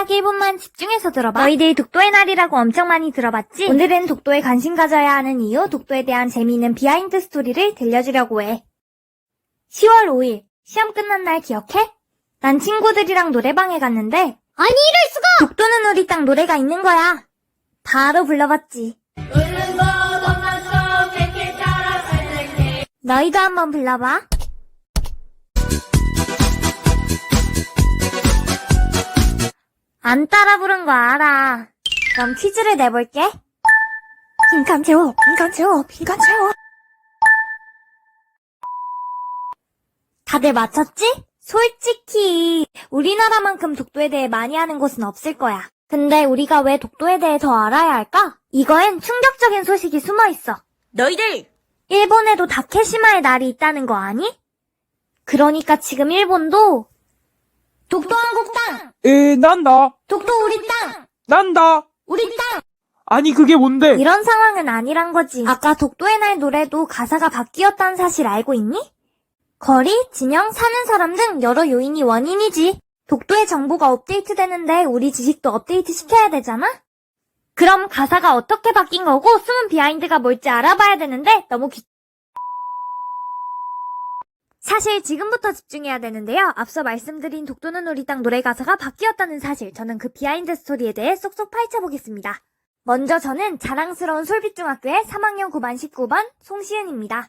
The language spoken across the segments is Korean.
딱 1분만 집중해서 들어봐. 너희들 독도의 날이라고 엄청 많이 들어봤지? 오늘은 독도에 관심 가져야 하는 이유, 독도에 대한 재미있는 비하인드 스토리를 들려주려고 해. 10월 5일, 시험 끝난 날 기억해? 난 친구들이랑 노래방에 갔는데 아니 이럴 수가! 독도는 우리 땅 노래가 있는 거야. 바로 불러봤지. 너희도 한번 불러봐. 안 따라 부른 거 알아. 그럼 퀴즈를 내볼게. 빈칸 채워, 빈칸 채워, 빈칸 채워. 다들 맞췄지? 솔직히 우리나라만큼 독도에 대해 많이 아는 곳은 없을 거야. 근데 우리가 왜 독도에 대해 더 알아야 할까? 이거엔 충격적인 소식이 숨어있어. 너희들! 일본에도 다케시마의 날이 있다는 거 아니? 그러니까 지금 일본도 독도 한국 땅! 난다. 독도 우리 땅! 난다. 우리 땅! 아니 그게 뭔데? 이런 상황은 아니란 거지. 아까 독도의 날 노래도 가사가 바뀌었다는 사실 알고 있니? 거리, 진영, 사는 사람 등 여러 요인이 원인이지. 독도의 정보가 업데이트되는데 우리 지식도 업데이트 시켜야 되잖아? 그럼 가사가 어떻게 바뀐 거고 숨은 비하인드가 뭘지 알아봐야 되는데 너무 사실 지금부터 집중해야 되는데요. 앞서 말씀드린 독도는 우리 땅 노래 가사가 바뀌었다는 사실, 저는 그 비하인드 스토리에 대해 쏙쏙 파헤쳐보겠습니다. 먼저 저는 자랑스러운 솔빛중학교의 3학년 9반 19번 송시은입니다.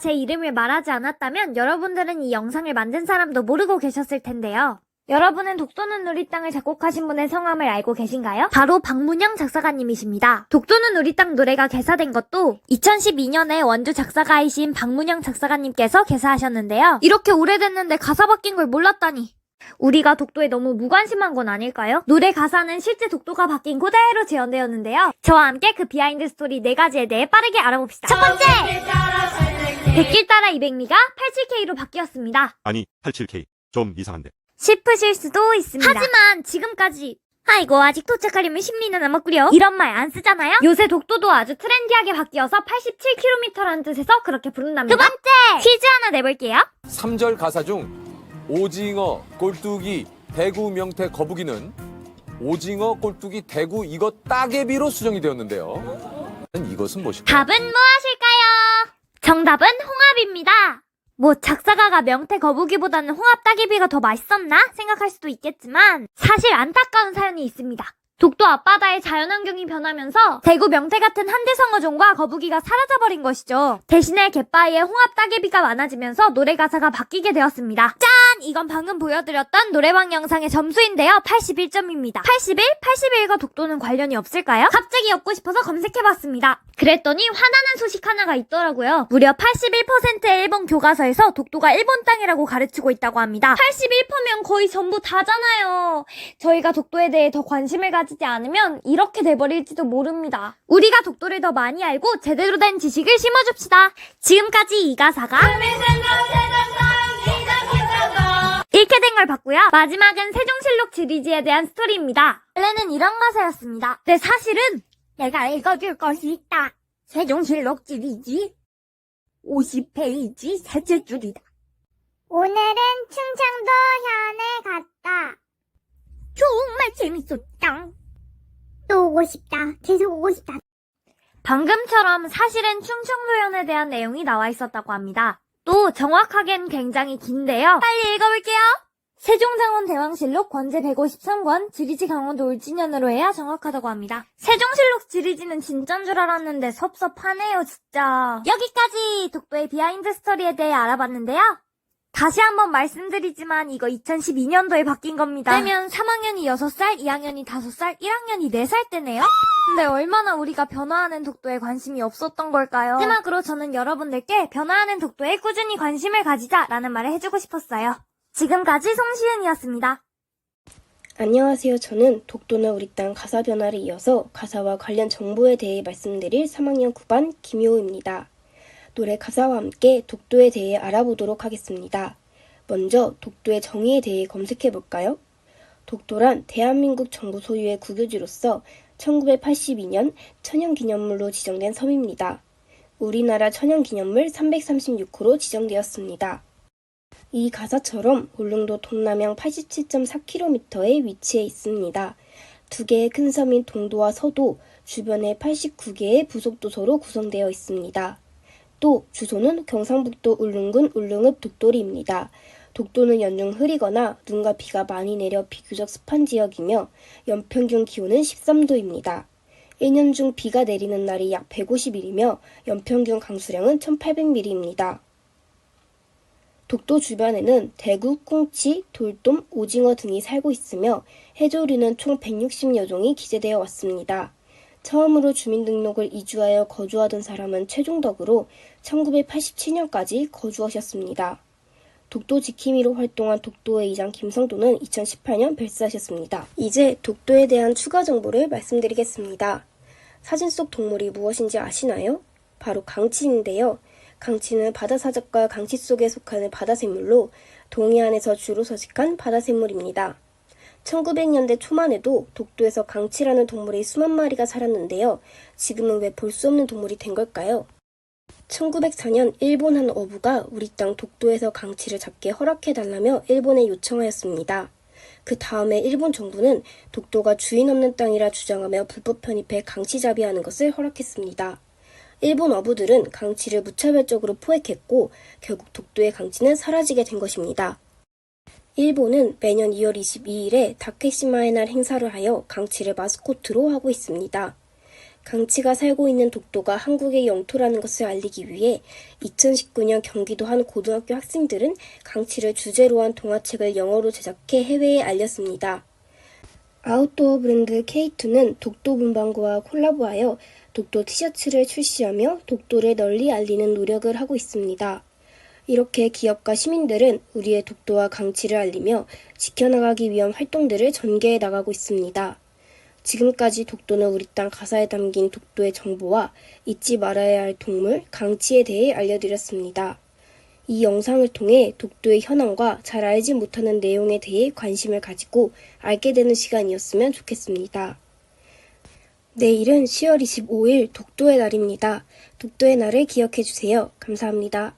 제 이름을 말하지 않았다면 여러분들은 이 영상을 만든 사람도 모르고 계셨을 텐데요. 여러분은 독도는 우리 땅을 작곡하신 분의 성함을 알고 계신가요? 바로 박문영 작사가님이십니다. 독도는 우리 땅 노래가 개사된 것도 2012년에 원주 작사가이신 박문영 작사가님께서 개사하셨는데요. 이렇게 오래됐는데 가사 바뀐 걸 몰랐다니. 우리가 독도에 너무 무관심한 건 아닐까요? 노래 가사는 실제 독도가 바뀐 그대로 재현되었는데요. 저와 함께 그 비하인드 스토리 4가지에 대해 빠르게 알아봅시다. 첫 번째! 100길 따라 200리가 87K로 바뀌었습니다. 아니, 87K. 좀 이상한데. 싶으실 수도 있습니다. 하지만 지금까지 아이고 아직 도착하려면 10리나 남았구려 이런 말 안 쓰잖아요? 요새 독도도 아주 트렌디하게 바뀌어서 87km라는 뜻에서 그렇게 부른답니다. 두 번째! 퀴즈 하나 내볼게요. 3절 가사 중 오징어, 꼴뚜기, 대구, 명태, 거북이는 오징어, 꼴뚜기, 대구, 이거 따개비로 수정이 되었는데요. 이것은 무엇일까요? 답은 무엇일까요? 정답은 홍합입니다. 뭐 작사가가 명태 거북이보다는 홍합 따개비가 더 맛있었나 생각할 수도 있겠지만 사실 안타까운 사연이 있습니다. 독도 앞바다의 자연환경이 변하면서 대구 명태 같은 한대성어종과 거북이가 사라져버린 것이죠. 대신에 갯바위에 홍합 따개비가 많아지면서 노래 가사가 바뀌게 되었습니다. 짠! 이건 방금 보여드렸던 노래방 영상의 점수인데요. 81점입니다. 81, 81과 독도는 관련이 없을까요? 갑자기 엮고 싶어서 검색해봤습니다. 그랬더니 화나는 소식 하나가 있더라고요. 무려 81%의 일본 교과서에서 독도가 일본 땅이라고 가르치고 있다고 합니다. 81%면 거의 전부 다잖아요. 저희가 독도에 대해 더 관심을 가지지 않으면 이렇게 돼버릴지도 모릅니다. 우리가 독도를 더 많이 알고 제대로 된 지식을 심어줍시다. 지금까지 이 가사가 이렇게 된 걸 봤고요. 마지막은 세종실록 지리지에 대한 스토리입니다. 원래는 이런 가사였습니다. 근데 사실은 내가 읽어줄 것이 있다. 세종실록 지리지 50페이지 셋째 줄이다. 오늘은 충청도 현에 갔다. 정말 재밌었다. 또 오고 싶다. 계속 오고 싶다. 방금처럼 사실은 충청도연에 대한 내용이 나와 있었다고 합니다. 또 정확하게는 굉장히 긴데요. 빨리 읽어볼게요. 세종장원대왕실록 권제 153권 지리지 강원도 울진현으로 해야 정확하다고 합니다. 세종실록 지리지는 진짜인 줄 알았는데 섭섭하네요 진짜. 여기까지 독도의 비하인드 스토리에 대해 알아봤는데요. 다시 한번 말씀드리지만 이거 2012년도에 바뀐 겁니다. 그러면 3학년이 6살, 2학년이 5살, 1학년이 4살 때네요? 근데 얼마나 우리가 변화하는 독도에 관심이 없었던 걸까요? 마지막으로 저는 여러분들께 변화하는 독도에 꾸준히 관심을 가지자라는 말을 해주고 싶었어요. 지금까지 송시은이었습니다. 안녕하세요. 저는 독도는 우리 땅 가사 변화를 이어서 가사와 관련 정보에 대해 말씀드릴 3학년 9반 김효우입니다. 노래 가사와 함께 독도에 대해 알아보도록 하겠습니다. 먼저 독도의 정의에 대해 검색해볼까요? 독도란 대한민국 정부 소유의 국유지로서 1982년 천연기념물로 지정된 섬입니다. 우리나라 천연기념물 336호로 지정되었습니다. 이 가사처럼 울릉도 동남향 87.4km에 위치해 있습니다. 두 개의 큰 섬인 동도와 서도, 주변에 89개의 부속도서로 구성되어 있습니다. 또 주소는 경상북도 울릉군 울릉읍 독도리입니다. 독도는 연중 흐리거나 눈과 비가 많이 내려 비교적 습한 지역이며 연평균 기온은 13도입니다. 1년 중 비가 내리는 날이 약 150일이며 연평균 강수량은 1800mm입니다. 독도 주변에는 대구, 꽁치, 돌돔, 오징어 등이 살고 있으며 해조류는 총 160여 종이 기재되어 왔습니다. 처음으로 주민등록을 이주하여 거주하던 사람은 최종덕으로 1987년까지 거주하셨습니다. 독도 지킴이로 활동한 독도의 이장 김성도는 2018년 별세하셨습니다. 이제 독도에 대한 추가 정보를 말씀드리겠습니다. 사진 속 동물이 무엇인지 아시나요? 바로 강치인데요. 강치는 바다사적과 강치 속에 속하는 바다생물로 동해안에서 주로 서식한 바다생물입니다. 1900년대 초반에도 독도에서 강치라는 동물이 수만 마리가 살았는데요. 지금은 왜 볼 수 없는 동물이 된 걸까요? 1904년 일본 한 어부가 우리 땅 독도에서 강치를 잡게 허락해달라며 일본에 요청하였습니다. 그 다음에 일본 정부는 독도가 주인 없는 땅이라 주장하며 불법 편입해 강치잡이하는 것을 허락했습니다. 일본 어부들은 강치를 무차별적으로 포획했고 결국 독도의 강치는 사라지게 된 것입니다. 일본은 매년 2월 22일에 다케시마의 날 행사를 하여 강치를 마스코트로 하고 있습니다. 강치가 살고 있는 독도가 한국의 영토라는 것을 알리기 위해 2019년 경기도 한 고등학교 학생들은 강치를 주제로 한 동화책을 영어로 제작해 해외에 알렸습니다. 아웃도어 브랜드 K2는 독도 문방구와 콜라보하여 독도 티셔츠를 출시하며 독도를 널리 알리는 노력을 하고 있습니다. 이렇게 기업과 시민들은 우리의 독도와 강치를 알리며 지켜나가기 위한 활동들을 전개해 나가고 있습니다. 지금까지 독도는 우리 땅 가사에 담긴 독도의 정보와 잊지 말아야 할 동물, 강치에 대해 알려드렸습니다. 이 영상을 통해 독도의 현황과 잘 알지 못하는 내용에 대해 관심을 가지고 알게 되는 시간이었으면 좋겠습니다. 내일은 10월 25일 독도의 날입니다. 독도의 날을 기억해 주세요. 감사합니다.